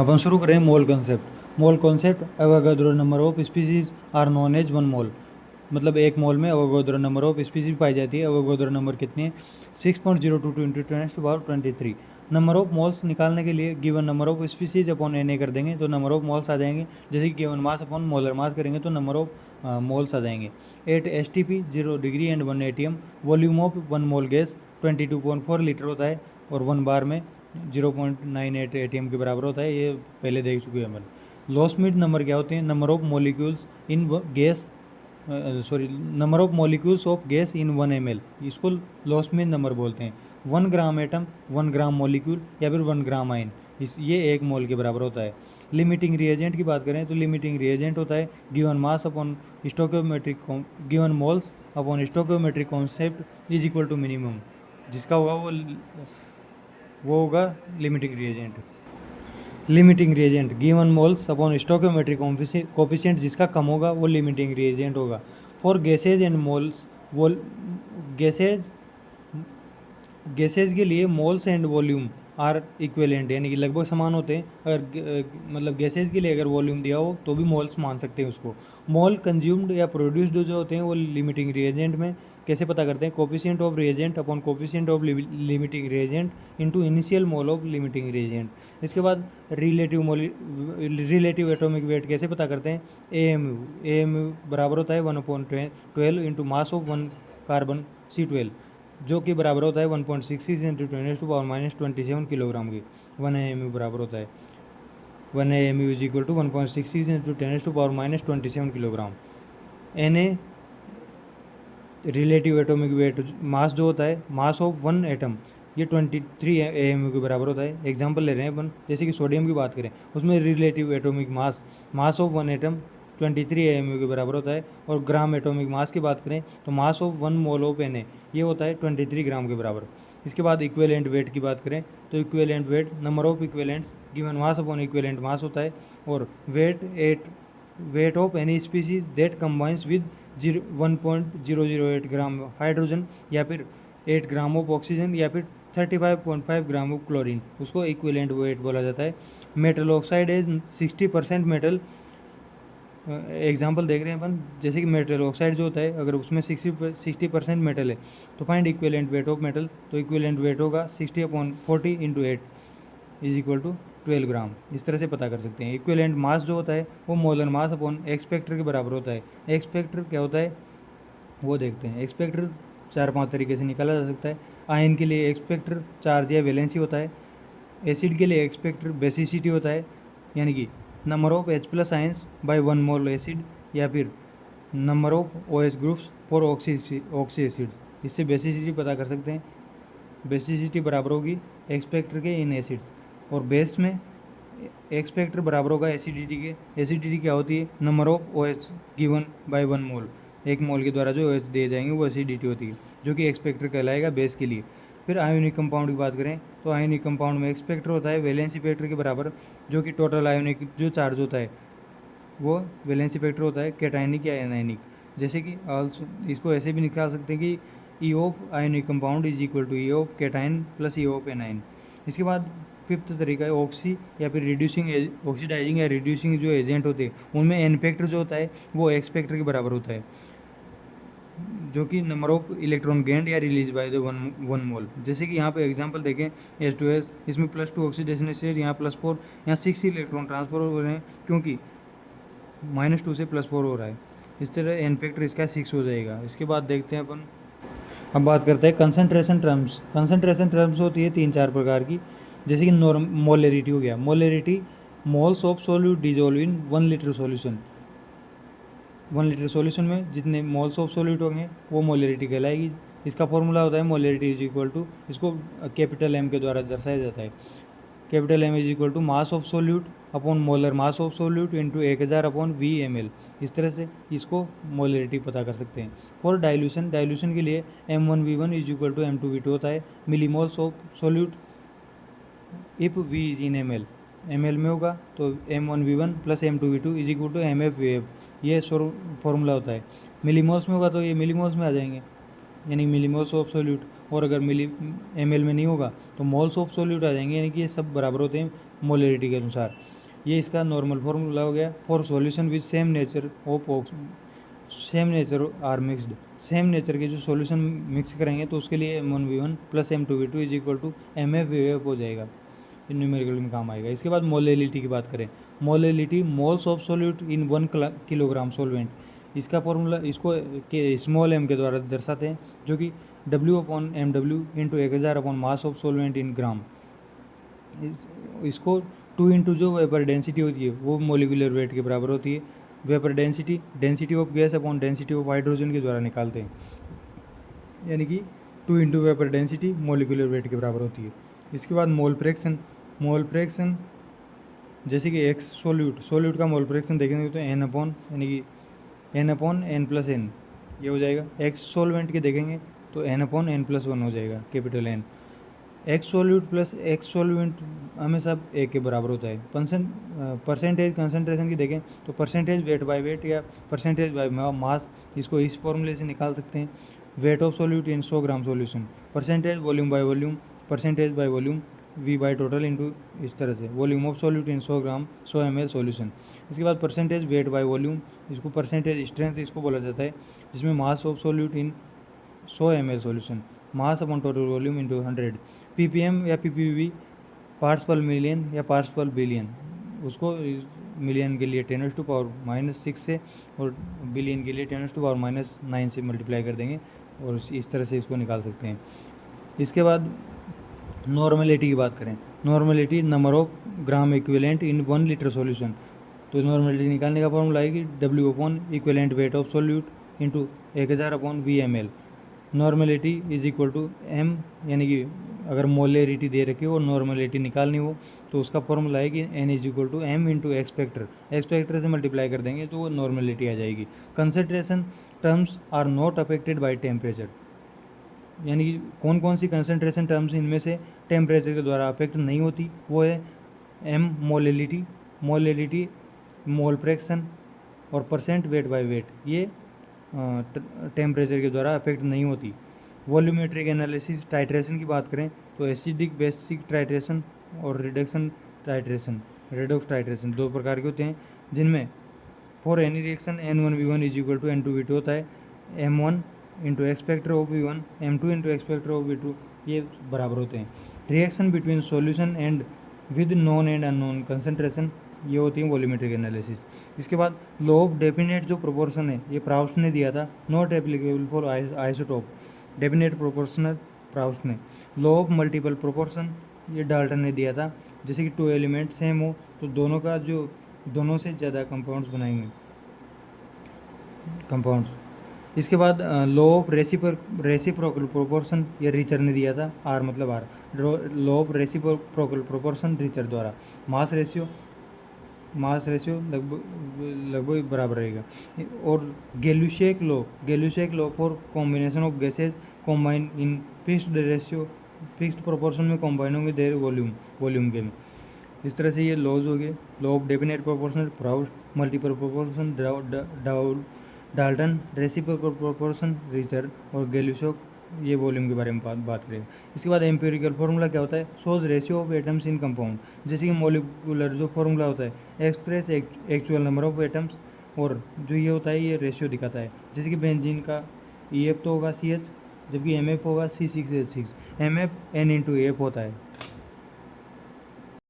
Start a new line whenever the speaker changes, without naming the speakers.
अपन शुरू करें mole concept. Mole concept Avogadro number of species are known as one mole. मतलब एक mole में एवोगाड्रो नंबर ऑफ स्पीसीज पाई जाती है। एवोगाड्रो नंबर कितनी है? 6.022 इंटू 10⁻23। नंबर ऑफ मोल्स निकालने के लिए given number of species upon N A कर देंगे तो नंबर ऑफ मोल्स आ जाएंगे। जैसे कि गिवन मास अपॉन मोलर मास करेंगे तो नंबर ऑफ मोल्स आ जाएंगे। 8 STP 0 degree and 1 ATM। Volume of 1 mole gas 22.4 litre होता है और 1 बार में 0.98 ATM के बराबर होता है। ये पहले देख चुके हैं अपन। लॉसमीट नंबर क्या होते हैं? Number of molecules in gas number of molecules of gas in 1 ml, इसको लॉसमीट नंबर बोलते हैं। 1 ग्राम एटम, 1 ग्राम मॉलिक्यूल या फिर 1 ग्राम आयन, ये 1 मोल के बराबर होता है। लिमिटिंग रिएजेंट की बात करें तो लिमिटिंग रिएजेंट होता है given mass upon stoichiometric given moles upon stoichiometric concept is equal to minimum. जिसका होगा वो होगा limiting reagent. Limiting reagent given moles upon stoichiometric coefficient, जिसका कम होगा वो लिमिटिंग रिएजेंट होगा। फॉर गैसेज एंड मोल्स, वो गैसेज गैसेज के लिए moles and volume are equivalent, यानी कि लगभग समान होते हैं। अगर मतलब गैसेज के लिए अगर वॉल्यूम दिया हो तो भी मोल्स मान सकते हैं उसको। मोल कंज्यूम्ड या प्रोड्यूस्ड जो होते हैं वो लिमिटिंग रिएजेंट में कैसे पता करते हैं? Coefficient of reagent upon coefficient of limiting reagent into initial mole of limiting reagent. इसके बाद रिलेटिव एटॉमिक वेट कैसे पता करते हैं? AMU बराबर होता है 1/12 into mass of 1 carbon C12, जो कि बराबर होता है 1.66 इंटू 10⁻27 किलोग्राम की। 1 AMU बराबर होता है 1 AMU is equal to 1.66 into 10⁻27 kilogram. Na relative atomic weight mass जो होता है, मास ऑफ 1 एटम, ये 23 AMU के बराबर होता है। एग्जाम्पल ले रहे हैं अपन, जैसे कि सोडियम की बात करें उसमें relative atomic mass of 1 atom 23 AMU के बराबर होता है। और ग्राम एटॉमिक मास की बात करें तो mass of 1 mole of Na ये होता है 23 ग्राम के बराबर। इसके बाद इक्विवेलेंट वेट की बात करें तो equivalent weight number of equivalents given mass upon equivalent mass होता है। और weight of any species that combines with 1.008 gram hydrogen या फिर 8 ग्राम ऑफ ऑक्सीजन या फिर 35.5 ग्राम ऑफ क्लोरीन, उसको इक्विवेलेंट वेट बोला जाता है। Metal oxide is 60% metal. Example देख रहे हैं अपन, जैसे कि मेटल ऑक्साइड जो होता है अगर उसमें 60% मेटल है तो find equivalent weight of metal. तो इक्विवेलेंट वेट होगा 60/40 इंटू 8 इज इक्वल टू 12 ग्राम। इस तरह से पता कर सकते हैं। इक्विवेलेंट मास जो होता है वो molar mass upon x factor के बराबर होता है। एक्स फैक्टर क्या होता है वो देखते हैं। एक्स फैक्टर 4-5 तरीके से निकाला जा सकता है। आयन के लिए एक्स फैक्टर चार्ज या वैलेंसी होता है। एसिड के लिए एक्स फैक्टर बेसिसिटी होता है, यानी कि number of H+ ions by 1 mole acid या फिर number of OH groups for oxy acid. इससे बेसिसिटी पता कर सकते हैं। बेसिसिटी बराबर होगी एक्स फैक्टर के इन एसिड्स, और बेस में एक्स फैक्टर बराबर होगा एसिडिटी के। एसिडिटी क्या होती है? Number of OH given by 1 मोल, 1 मोल के द्वारा जो OH दिए जाएंगे वो एसिडिटी होती है, जो कि एक्स फैक्टर कहलाएगा बेस के लिए। फिर आयोनिक कंपाउंड की बात करें तो आयोनिक कंपाउंड में एक्स फैक्टर होता है वैलेंसी फैक्टर के बराबर, जो कि टोटल आयोनिक जो चार्ज होता है वो वैलेंसी फैक्टर होता है कैटायनिक या एनायनिक। जैसे कि आल्सो इसको ऐसे भी निकाल सकते हैं कि E of ionic compound is equal to E of cation plus E of anion. इसके बाद फिफ्थ तरीका है ऑक्सी या फिर रिड्यूसिंग ऑक्सीडाइजिंग या रिड्यूसिंग जो एजेंट होते हैं उनमें एन फैक्टर जो होता है वो एक्स फैक्टर के बराबर होता है, जो कि नंबर ऑफ इलेक्ट्रॉन गेंड या release by the one mole. जैसे कि यहाँ पे एग्जांपल देखें H2S, इसमें +2 ऑक्सीडेशन स्टेट, यहाँ +4, यहाँ 6 इलेक्ट्रॉन ट्रांसफर हो रहे हैं क्योंकि -2 से +4 हो रहा है। इस तरह एन फैक्टर इसका 6 हो जाएगा। इसके बाद देखते हैं अपन, अब बात करते हैं कंसंट्रेशन टर्म्स। कंसंट्रेशन टर्म्स होती है 3-4 प्रकार की, जैसे कि मोलरिटी हो गया। Molarity moles of solute dissolve in 1 litre solution. 1 litre solution में जितने मोल्स ऑफ सोल्यूट होंगे वो मोलरिटी कहलाएगी। इसका फॉर्मूला होता है मोलरिटी इज इक्वल टू, इसको कैपिटल M के द्वारा दर्शाया जाता है। Capital M is equal to mass of solute upon molar mass of solute into 1000 upon VmL। इस तरह से इसको मोलरिटी पता कर सकते हैं। फॉर डाइल्यूशन के लिए M1V1 is equal to M2V2 होता है millimoles of solute if V is in ml में होगा तो M1V1 plus M2V2 is equal to MFVF, ये फॉर्मूला होता है। मिलीमोल्स में होगा तो ये मिलीमोल्स में आ जाएंगे, यानी मिलीमोल्स ऑफ सोल्यूट। और अगर ml में नहीं होगा तो मोल्स ऑफ सोल्यूट आ जाएंगे, यानी कि ये सब बराबर होते हैं मोलरिटी के अनुसार। ये इसका नॉर्मल फॉर्मूला हो गया। For solution with same nature same nature are mixed, same nature के जो सॉल्यूशन मिक्स करेंगे तो उसके लिए M1V1 plus M2V2 is equal to MFVF हो जाएगा। न्यूमेरिकल में काम आएगा। इसके बाद मोलेलिटी की बात करें, molality moles of solute in 1 kilogram solvent. इसका फॉर्मूला इसको स्मॉल m के द्वारा दर्शाते हैं, जो कि W/mW into 1000 upon mass of solvent in gram. इसको 2 इंटू जो वेपर डेंसिटी होती है वो मोलिकुलर वेट के बराबर होती है। Vapour density of gas upon density of hydrogen के द्वारा निकालते हैं, यानी कि 2 into vapour density molecular weight के बराबर होती है। इसके बाद मोल फ्रैक्शन जैसे कि एक्स सोल्यूट का मोल फ्रैक्शन देखेंगे तो n अपॉन यानी कि n/n+n ये हो जाएगा। एक्स सोलवेंट के देखेंगे तो n/n+1 हो जाएगा, capital N। X solute plus x solvent हमेशा एक के बराबर होता है। परसेंटेज कंसनट्रेशन की देखें तो परसेंटेज वेट बाय वेट या परसेंटेज बाय मास, इसको इस फॉर्मूले से निकाल सकते हैं। Wait of solute in 100 gram solution, percentage volume by volume, percentage by volume V by total into इस तरह से volume of solute in 100 gram 100 ml solution. इसके बाद परसेंटेज वेट बाय वॉल्यूम, इसको परसेंटेज स्ट्रेंथ इसको बोला जाता है, जिसमें मास of solute in 100 ml solution, mass upon total volume into 100। ppm या ppb पार्ट्स पर मिलियन या पार्ट्स पर बिलियन, उसको मिलियन के लिए 10⁻⁻6 से और बिलियन के लिए 10⁻�9 से मल्टीप्लाई कर देंगे और इस तरह से इसको निकाल सकते हैं। इसके बाद नॉर्मलिटी की बात करें, normality number of gram equivalent in 1 litre solution. तो नॉर्मलिटी निकालने का फॉर्मूला है कि W/इक्विवेलेंट weight of solute into 1000/V/ml। Normality is equal to M, यानी कि अगर मोलेरिटी दे रखी हो और नॉर्मलिटी निकालनी हो तो उसका फॉर्मूला है कि N is equal to M into x factor से मल्टीप्लाई कर देंगे तो वो नॉर्मलिटी आ जाएगी। Concentration terms are not affected by temperature, यानी कि कौन कौन सी कंसनट्रेशन टर्म्स इनमें से टेम्परेचर के द्वारा अफेक्ट नहीं होती, वो है M मोलेलिटी, मोल फ्रैक्शन और परसेंट वेट बाय वेट, ये टेम्परेचर के द्वारा अफेक्ट नहीं होती। वॉल्यूमेट्रिक एनालिसिस टाइट्रेशन की बात करें तो एसिडिक बेसिक टाइट्रेशन और रेडॉक्स टाइट्रेशन 2 प्रकार के होते हैं, जिनमें for any reaction N1V1 is equal to N2V2 होता है। M1 into x factor of V1, M2 into x factor of V2 ये बराबर होते हैं। Reaction between solution and with known and unknown concentration, ये होती है वॉल्यूमेट्रिक एनालिसिस। इसके बाद लॉ ऑफ डेफिनेट जो प्रोपोर्शन है ये प्राउस्ट ने दिया था, not applicable for isotope. Definite proportional Proust ने। लॉ ऑफ मल्टीपल प्रोपोर्शन ये डाल्टन ने दिया था, जैसे कि 2 एलिमेंट सेम हो तो दोनों से ज़्यादा कंपाउंड्स बनाएंगे कंपाउंड्स। इसके बाद लॉ ऑफ रेसिप्रोकल प्रोपोर्शन ये रिचर ने दिया था, R मतलब R। Law of reciprocal proportion Richter द्वारा। मास रेशियो लगभग बराबर रहेगा। और Gay Lussac law for combination of gases combine in fixed proportion में कॉम्बाइन होंगे देयर वॉल्यूम के में। इस तरह से ये लॉज हो गए। Law of definite proportional Proust, multiple proportion Dalton, reciprocal proportion Richter और गैल्यूशेक ये वॉल्यूम के बारे में बात करें। इसके बाद एम्पिरिकल फार्मूला क्या होता है, shows ratio of atoms in compound. जैसे कि मोलिकुलर जो फार्मूला होता है express actual number of atoms, और जो ये होता है ये रेशियो दिखाता है। जैसे कि बेंजीन का EF तो होगा CH, जबकि MF होगा C6H6। MF N into F होता है।